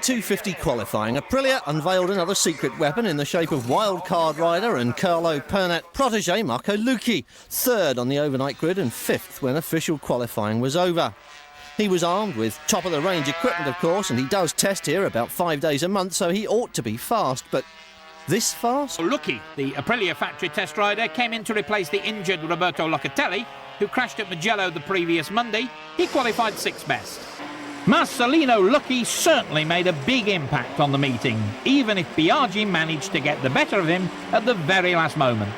In 250 qualifying, Aprilia unveiled another secret weapon in the shape of wildcard rider and Carlo Pernat protégé Marco Lucchi, third on the overnight grid and fifth when official qualifying was over. He was armed with top-of-the-range equipment, of course, and he does test here about 5 days a month, so he ought to be fast, but this fast? Lucchi, the Aprilia factory test rider, came in to replace the injured Roberto Locatelli, who crashed at Mugello the previous Monday. He qualified sixth best. Marcellino Lucchi certainly made a big impact on the meeting, even if Biaggi managed to get the better of him at the very last moment.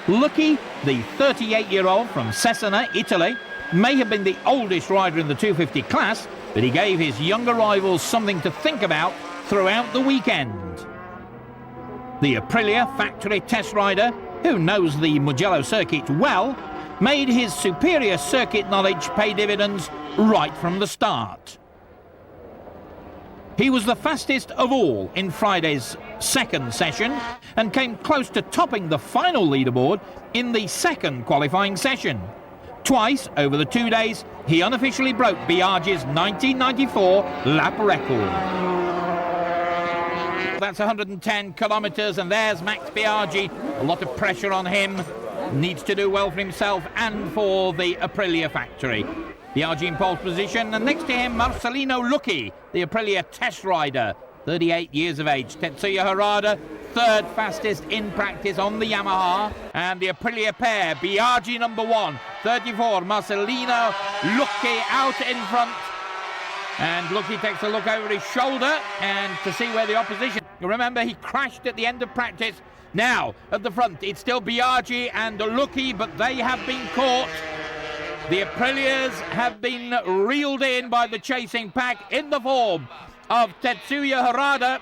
Lucchi, the 38-year-old from Cesena, Italy, may have been the oldest rider in the 250 class, but he gave his younger rivals something to think about throughout the weekend. The Aprilia factory test rider, who knows the Mugello circuit well, made his superior circuit knowledge pay dividends right from the start. He was the fastest of all in Friday's second session and came close to topping the final leaderboard in the second qualifying session. Twice over the 2 days, he unofficially broke Biaggi's 1994 lap record. That's 110 kilometres, and there's Max Biaggi. A lot of pressure on him. Needs to do well for himself and for the Aprilia factory. Biaggi in pole position, and next to him, Marcellino Lucchi, the Aprilia test rider, 38 years of age. Tetsuya Harada, third fastest in practice on the Yamaha. And the Aprilia pair, Biaggi number 1, 34, Marcellino Lucchi out in front. And Lucchi takes a look over his shoulder and to see where the opposition. Remember, he crashed at the end of practice. Now, at the front, it's still Biaggi and Lucchi, but they have been caught. The Aprilias have been reeled in by the chasing pack in the form of Tetsuya Harada,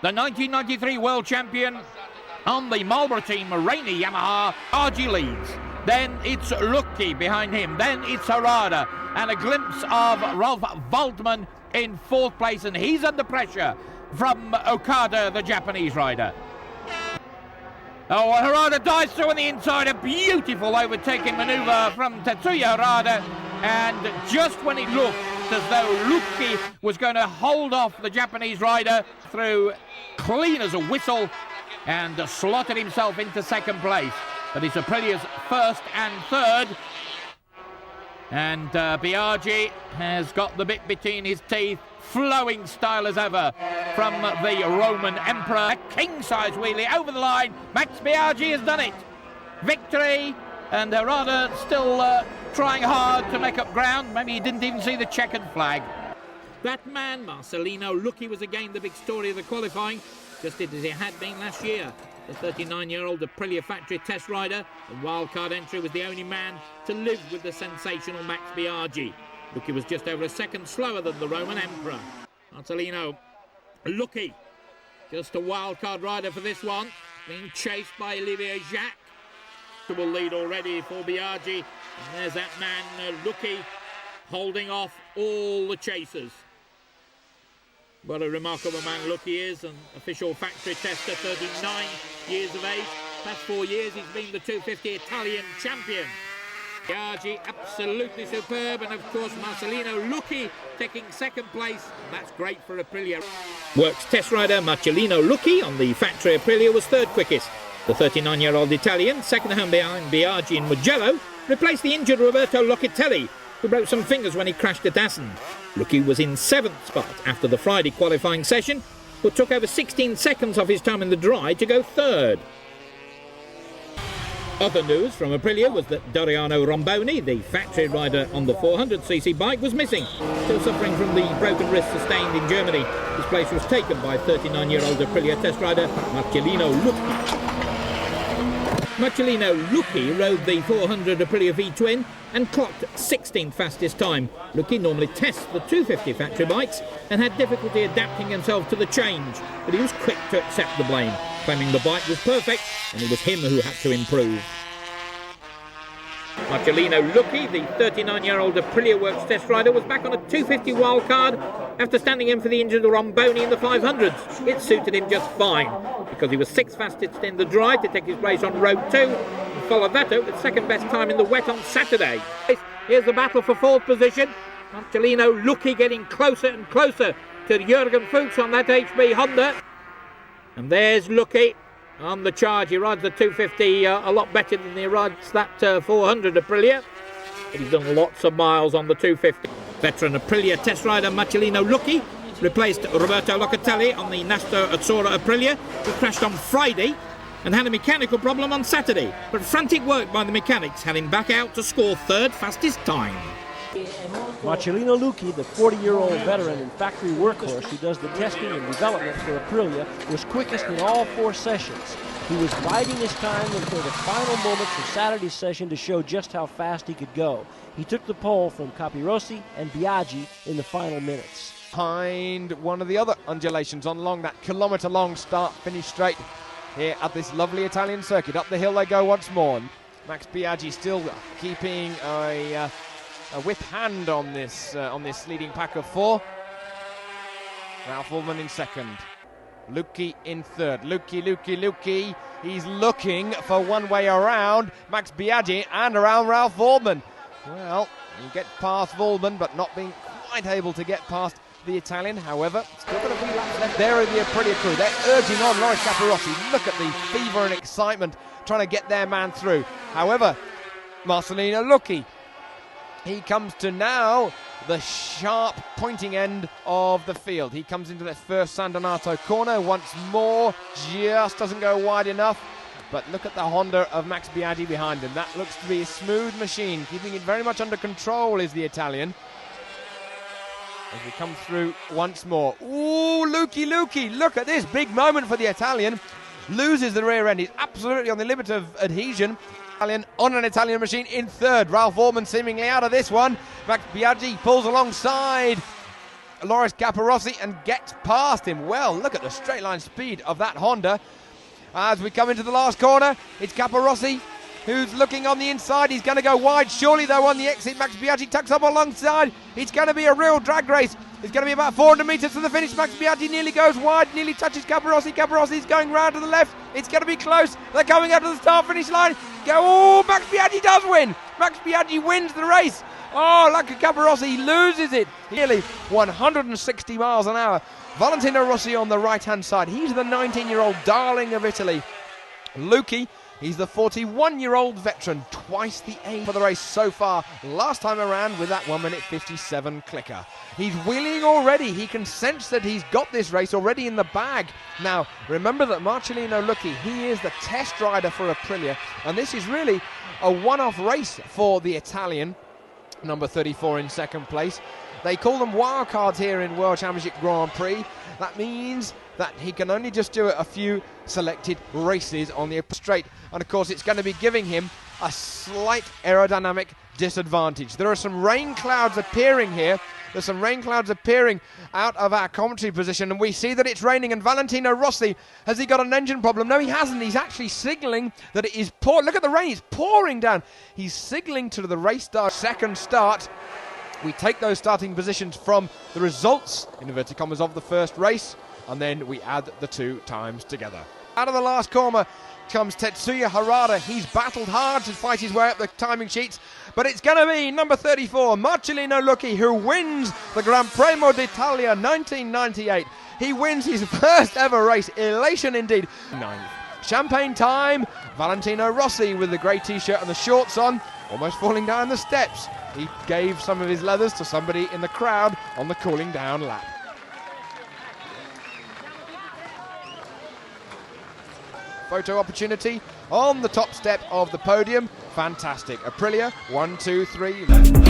the 1993 world champion on the Marlboro team, Rainy Yamaha. Biaggi leads. Then it's Lucchi behind him. Then it's Harada. And a glimpse of Rolf Waldmann in fourth place, and he's under pressure from Okada, the Japanese rider. Oh, Harada dives through on the inside, a beautiful overtaking manoeuvre from Tetsuya Harada, and just when it looked as though Lucchi was going to hold off the Japanese rider, through clean as a whistle and slotted himself into second place. But it's Aprilia's first and third, and Biaggi has got the bit between his teeth. Flowing style as ever from the Roman Emperor. A king-size wheelie over the line. Max Biaggi has done it. Victory, and Harada still trying hard to make up ground. Maybe he didn't even see the checkered flag. That man, Marcellino Lucchi, was again the big story of the qualifying, just as he had been last year. The 39-year-old Aprilia factory test rider, the wildcard entry, was the only man to live with the sensational Max Biaggi. Lucchi was just over a second slower than the Roman Emperor. Marcellino Lucchi, just a wildcard rider for this one, being chased by Olivier Jacques. Will lead already for Biaggi, and there's that man Lucchi holding off all the chasers. What a remarkable man Lucchi is, an official factory tester, 39 years of age. Past 4 years he's been the 250 Italian champion. Biaggi absolutely superb, and of course Marcellino Lucchi taking second place. That's great for Aprilia. Works test rider Marcellino Lucchi on the factory Aprilia was third quickest. The 39-year-old Italian, second home behind Biaggi in Mugello, replaced the injured Roberto Locatelli, who broke some fingers when he crashed at Assen. Lucchi was in seventh spot after the Friday qualifying session, but took over 16 seconds off his time in the dry to go third. Other news from Aprilia was that Doriano Romboni, the factory rider on the 400cc bike, was missing, still suffering from the broken wrist sustained in Germany. His place was taken by 39-year-old Aprilia test rider Marcellino Lucchi. Marcellino Lucchi rode the 400 Aprilia V-twin and clocked 16th fastest time. Lucchi normally tests the 250 factory bikes and had difficulty adapting himself to the change, but he was quick to accept the blame, claiming the bike was perfect and it was him who had to improve. Marcellino Lucchi, the 39-year-old Aprilia Works test rider, was back on a 250 wildcard after standing in for the injured Romboni in the 500s. It suited him just fine, because he was sixth fastest in the dry to take his place on Road 2, and followed that up with second best time in the wet on Saturday. Here's the battle for fourth position. Marcellino Lucchi getting closer and closer to Jürgen Fuchs on that HB Honda. And there's Lucchi on the charge. He rides the 250 a lot better than he rides that 400 Aprilia. But he's done lots of miles on the 250. Veteran Aprilia test rider Marcellino Lucchi replaced Roberto Locatelli on the Nastro Azzurra Aprilia, who crashed on Friday and had a mechanical problem on Saturday. But frantic work by the mechanics had him back out to score third fastest time. Marcellino Lucchi, the 40-year-old veteran and factory workhorse who does the testing and development for Aprilia, was quickest in all 4 sessions. He was biding his time until the final moments of Saturday's session to show just how fast he could go. He took the pole from Capirossi and Biaggi in the final minutes. Behind one of the other undulations on along that kilometre-long start-finish straight here at this lovely Italian circuit. Up the hill they go once more. Max Biaggi still keeping a whip hand on this leading pack of 4. Ralph Ullmann in second. Lucchi in third. Lucchi. He's looking for one way around Max Biaggi and around Ralph Ullmann. Well, you get past Ullmann, but not being quite able to get past the Italian. However, still got a few laps left there of the Aprilia crew. They're urging on Loris Capirossi. Look at the fever and excitement trying to get their man through. However, Marcellino Lucchi, he comes to now the sharp pointing end of the field. He comes into that first San Donato corner once more, just doesn't go wide enough. But look at the Honda of Max Biaggi behind him. That looks to be a smooth machine. Keeping it very much under control is the Italian. As we come through once more. Ooh, Lucchi. Look at this big moment for the Italian. Loses the rear end. He's absolutely on the limit of adhesion. Italian on an Italian machine in third. Ralph Ullmann seemingly out of this one. Max Biaggi pulls alongside Loris Capirossi and gets past him. Well, look at the straight line speed of that Honda. As we come into the last corner, it's Capirossi who's looking on the inside. He's going to go wide, surely, though, on the exit. Max Biaggi tucks up alongside. It's going to be a real drag race. It's going to be about 400 metres to the finish. Max Biaggi nearly goes wide, nearly touches Capirossi. Capirossi's going round to the left. It's going to be close. They're going out to the start-finish line. Max Biaggi does win. Max Biaggi wins the race. Oh, Luca Capirossi loses it. Nearly 160 miles an hour. Valentino Rossi on the right-hand side. He's the 19-year-old darling of Italy. Lucchi, he's the 41-year-old veteran, twice the aim for the race so far. Last time around with that 1:57 clicker. He's wheeling already. He can sense that he's got this race already in the bag. Now, remember that Marcellino Lucchi, he is the test rider for Aprilia, and this is really a one-off race for the Italian, number 34 in second place. They call them wildcards here in World Championship Grand Prix. That means that he can only just do a few selected races on the straight. And of course, it's going to be giving him a slight aerodynamic disadvantage. There are some rain clouds appearing here. There's some rain clouds appearing out of our commentary position, and we see that it's raining. And Valentino Rossi, has he got an engine problem? No, he hasn't. He's actually signalling that it is pouring. Look at the rain, it's pouring down. He's signalling to the race start, second start. We take those starting positions from the results, in inverted commas, of the first race, and then we add the 2 times together. Out of the last corner comes Tetsuya Harada. He's battled hard to fight his way up the timing sheets, but it's going to be number 34, Marcellino Lucchi, who wins the Gran Premio d'Italia 1998. He wins his first ever race. Elation indeed. 9th. Champagne time. Valentino Rossi with the grey t-shirt and the shorts on, almost falling down the steps. He gave some of his leathers to somebody in the crowd on the cooling down lap. Photo opportunity on the top step of the podium. Fantastic. Aprilia, 1, 2, 3.